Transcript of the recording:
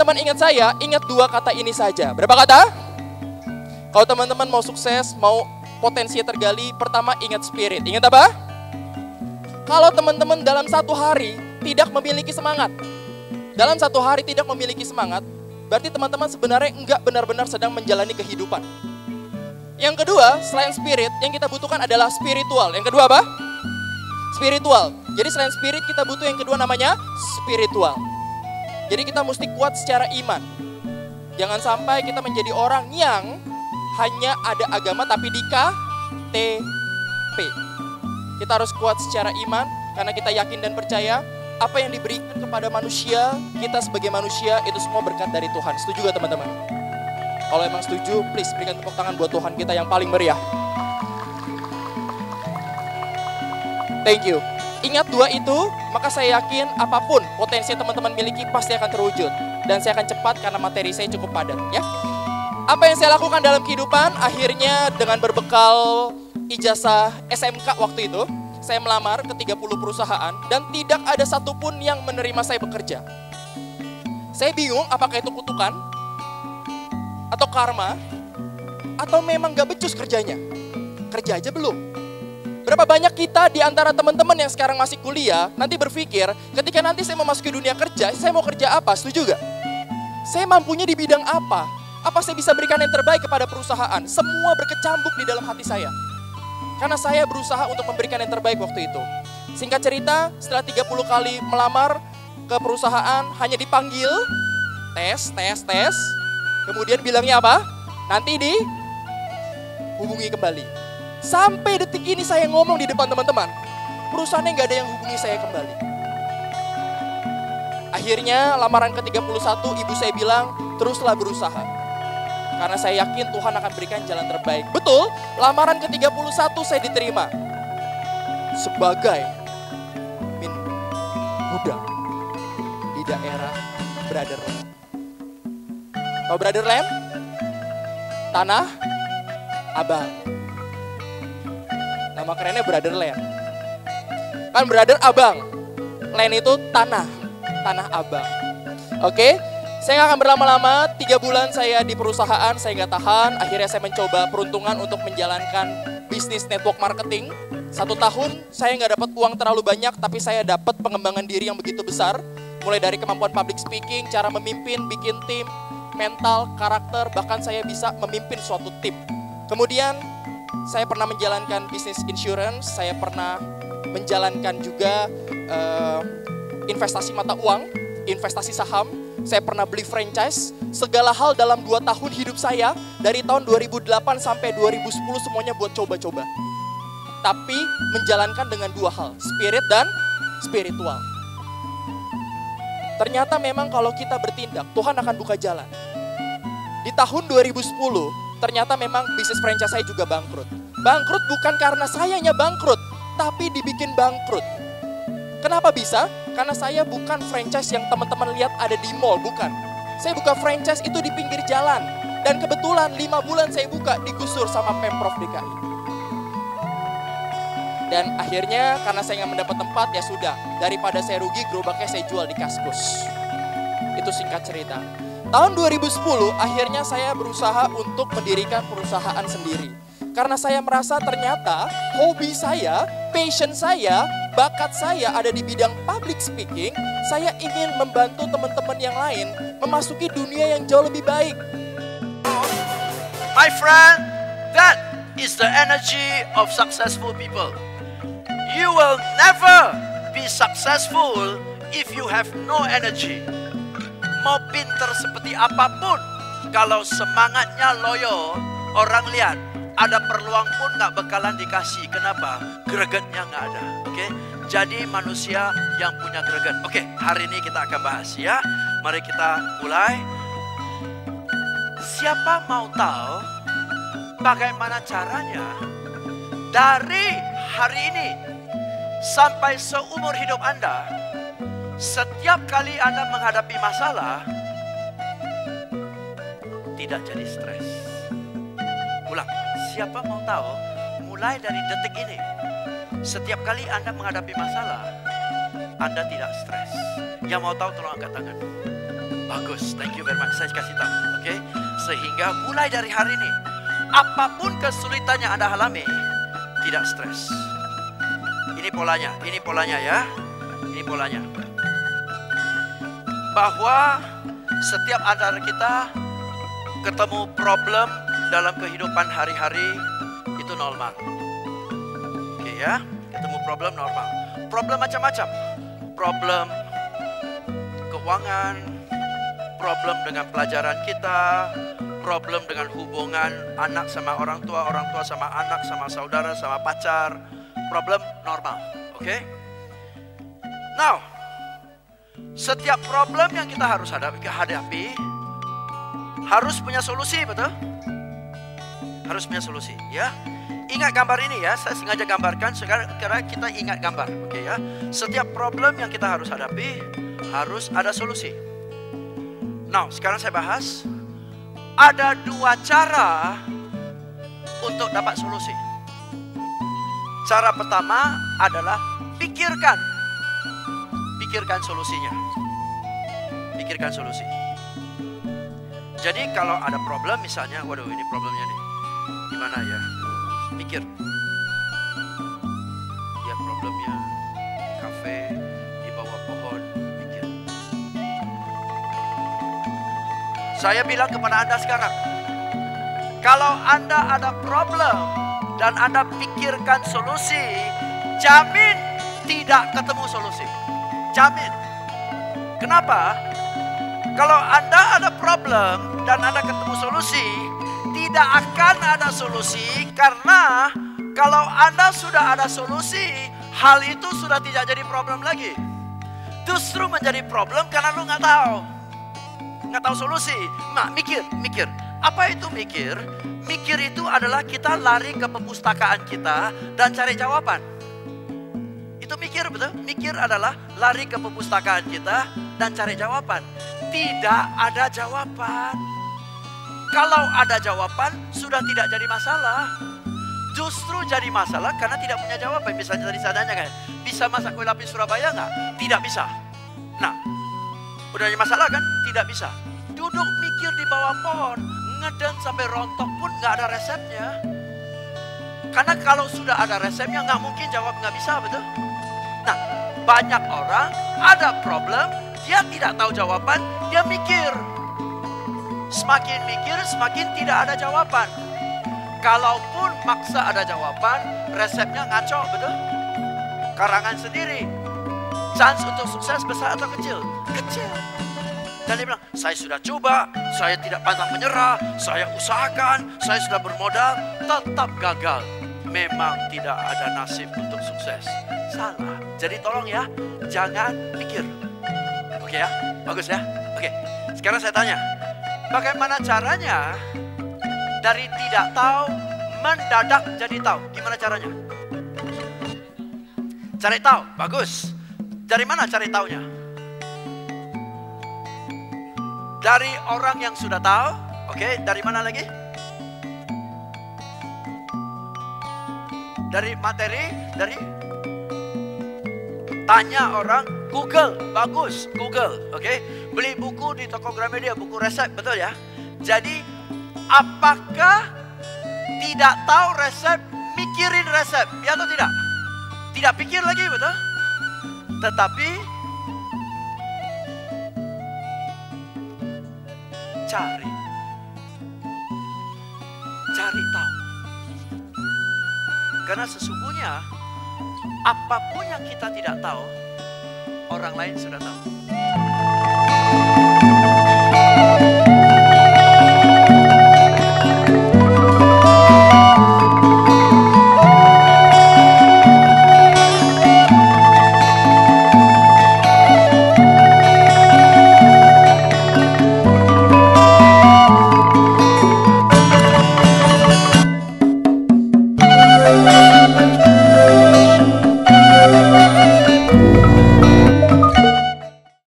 teman-teman ingat saya, ingat dua kata ini saja. Berapa kata? Kalau teman-teman mau sukses, mau potensi tergali, pertama ingat spirit. Ingat apa? Kalau teman-teman dalam satu hari tidak memiliki semangat, berarti teman-teman sebenarnya enggak benar-benar sedang menjalani kehidupan. Yang kedua, selain spirit, yang kita butuhkan adalah spiritual. Yang kedua apa? Spiritual. Jadi selain spirit, kita butuh yang kedua namanya spiritual. Jadi kita mesti kuat secara iman. Jangan sampai kita menjadi orang yang hanya ada agama tapi di KTP. Kita harus kuat secara iman karena kita yakin dan percaya apa yang diberikan kepada manusia, kita sebagai manusia itu semua berkat dari Tuhan. Setuju gak teman-teman? Kalau emang setuju, please berikan tepuk tangan buat Tuhan kita yang paling meriah. Thank you. Ingat dua itu, maka saya yakin apapun potensi teman-teman miliki pasti akan terwujud. Dan saya akan cepat karena materi saya cukup padat. Ya. Apa yang saya lakukan dalam kehidupan, akhirnya dengan berbekal ijazah SMK waktu itu, saya melamar ke 30 perusahaan dan tidak ada satupun yang menerima saya bekerja. Saya bingung apakah itu kutukan, atau karma, atau memang gak becus kerjanya. Kerja aja belum. Berapa banyak kita di antara teman-teman yang sekarang masih kuliah, nanti berpikir, ketika nanti saya memasuki dunia kerja, saya mau kerja apa? Setuju gak? Saya mampunya di bidang apa? Apa saya bisa berikan yang terbaik kepada perusahaan? Semua berkecambuk di dalam hati saya. Karena saya berusaha untuk memberikan yang terbaik waktu itu. Singkat cerita, setelah 30 kali melamar ke perusahaan, hanya dipanggil, tes. Kemudian bilangnya apa? Nanti dihubungi kembali. Sampai detik ini saya ngomong di depan teman-teman, perusahaannya nggak ada yang hubungi saya kembali. Akhirnya lamaran ke-31, ibu saya bilang, teruslah berusaha. Karena saya yakin Tuhan akan berikan jalan terbaik. Betul, lamaran ke-31 saya diterima. Sebagai min muda di daerah Brotherland. Tahu Brotherland? Tanah Abang. Nama kerennya Brotherland. Kan brother abang. Land itu tanah abang. Oke, saya gak akan berlama-lama. 3 bulan saya di perusahaan, saya gak tahan. Akhirnya saya mencoba peruntungan untuk menjalankan bisnis network marketing. 1 tahun saya gak dapat uang terlalu banyak, tapi saya dapat pengembangan diri yang begitu besar. Mulai dari kemampuan public speaking, cara memimpin, bikin tim, mental, karakter, bahkan saya bisa memimpin suatu tim. Kemudian saya pernah menjalankan bisnis insurance, saya pernah menjalankan juga investasi mata uang, investasi saham, saya pernah beli franchise, segala hal dalam 2 tahun hidup saya, dari tahun 2008 sampai 2010 semuanya buat coba-coba. Tapi menjalankan dengan 2 hal, spirit dan spiritual. Ternyata memang kalau kita bertindak, Tuhan akan buka jalan. Di tahun 2010, ternyata memang bisnis franchise saya juga bangkrut. Bangkrut bukan karena sayanya bangkrut, tapi dibikin bangkrut. Kenapa bisa? Karena saya bukan franchise yang teman-teman lihat ada di mall, bukan. Saya buka franchise itu di pinggir jalan. Dan kebetulan 5 bulan saya buka digusur sama Pemprov DKI. Dan akhirnya karena saya nggak mendapat tempat, ya sudah. Daripada saya rugi, gerobaknya saya jual di Kaskus. Itu singkat cerita. Tahun 2010 akhirnya saya berusaha untuk mendirikan perusahaan sendiri. Karena saya merasa ternyata hobi saya, passion saya, bakat saya ada di bidang public speaking. Saya ingin membantu teman-teman yang lain memasuki dunia yang jauh lebih baik. My friend, that is the energy of successful people. You will never be successful if you have no energy. Mau pinter seperti apapun, kalau semangatnya loyo, orang lihat, ada peluang pun gak bakalan dikasih. Kenapa? Gregetnya gak ada. Oke? Jadi manusia yang punya greget. Oke, hari ini kita akan bahas ya. Mari kita mulai. Siapa mau tahu bagaimana caranya dari hari ini sampai seumur hidup Anda, setiap kali Anda menghadapi masalah, tidak jadi stres. Ulang, siapa mau tahu mulai dari detik ini, setiap kali Anda menghadapi masalah, Anda tidak stres. Yang mau tahu tolong angkat tangan. Bagus, thank you very much. Saya kasih tahu, oke? Sehingga mulai dari hari ini, apapun kesulitan yang Anda alami, tidak stres. Ini polanya ya. Ini polanya. Bahwa setiap antara kita ketemu problem dalam kehidupan hari-hari, itu normal. Oke ya, ketemu problem normal. Problem macam-macam. Problem keuangan, problem dengan pelajaran kita, problem dengan hubungan anak sama orang tua sama anak, sama saudara, sama pacar. Problem normal, oke? Now, setiap problem yang kita harus hadapi harus punya solusi, betul? Harus punya solusi, ya. Ingat gambar ini ya, saya sengaja gambarkan karena kita ingat gambar, oke ya. Setiap problem yang kita harus hadapi harus ada solusi. Now, sekarang saya bahas ada dua cara untuk dapat solusi. Cara pertama adalah pikirkan solusinya. Pikirkan solusi. Jadi kalau ada problem misalnya, waduh ini problemnya nih, gimana ya? Mikir. Ya problemnya kafe di bawah pohon, mikir. Saya bilang kepada Anda sekarang, kalau Anda ada problem dan Anda pikirkan solusi, jamin tidak ketemu solusi. Jamin. Kenapa? Kalau Anda ada problem dan Anda ketemu solusi, tidak akan ada solusi karena kalau Anda sudah ada solusi, hal itu sudah tidak jadi problem lagi. Justru menjadi problem karena lu nggak tahu solusi. Nah, mikir. Apa itu mikir? Mikir itu adalah kita lari ke perpustakaan kita dan cari jawaban. Itu mikir, betul? Mikir adalah lari ke perpustakaan kita dan cari jawaban. Tidak ada jawaban. Kalau ada jawaban, sudah tidak jadi masalah. Justru jadi masalah karena tidak punya jawaban. Bisa jadi seadanya kan? Bisa masak kue lapis Surabaya nggak? Tidak bisa. Nah, udah jadi masalah kan? Tidak bisa. Duduk mikir di bawah pohon, ngeden sampai rontok pun nggak ada resepnya. Karena kalau sudah ada resepnya nggak mungkin jawab nggak bisa, betul? Nah, banyak orang ada problem, dia tidak tahu jawaban, dia mikir. Semakin mikir, semakin tidak ada jawaban. Kalaupun maksa ada jawaban, resepnya ngaco, betul? Karangan sendiri. Chance untuk sukses besar atau kecil? Kecil. Dan dia bilang, saya sudah coba, saya tidak pantang menyerah, saya usahakan, saya sudah bermodal, tetap gagal. Memang tidak ada nasib untuk sukses. Salah. Jadi tolong ya, jangan pikir. Oke ya, bagus ya. Oke, sekarang saya tanya, bagaimana caranya dari tidak tahu mendadak jadi tahu? Gimana caranya? Cari tahu, bagus. Dari mana cari taunya? Dari orang yang sudah tahu. Oke, dari mana lagi? Dari materi, dari tanya orang, Google, bagus, Google, oke? Beli buku di toko Gramedia, buku resep, betul ya? Jadi, apakah tidak tahu resep, mikirin resep, ya atau tidak? Tidak pikir lagi, betul? Tetapi cari tahu. Karena sesungguhnya apapun yang kita tidak tahu, orang lain sudah tahu.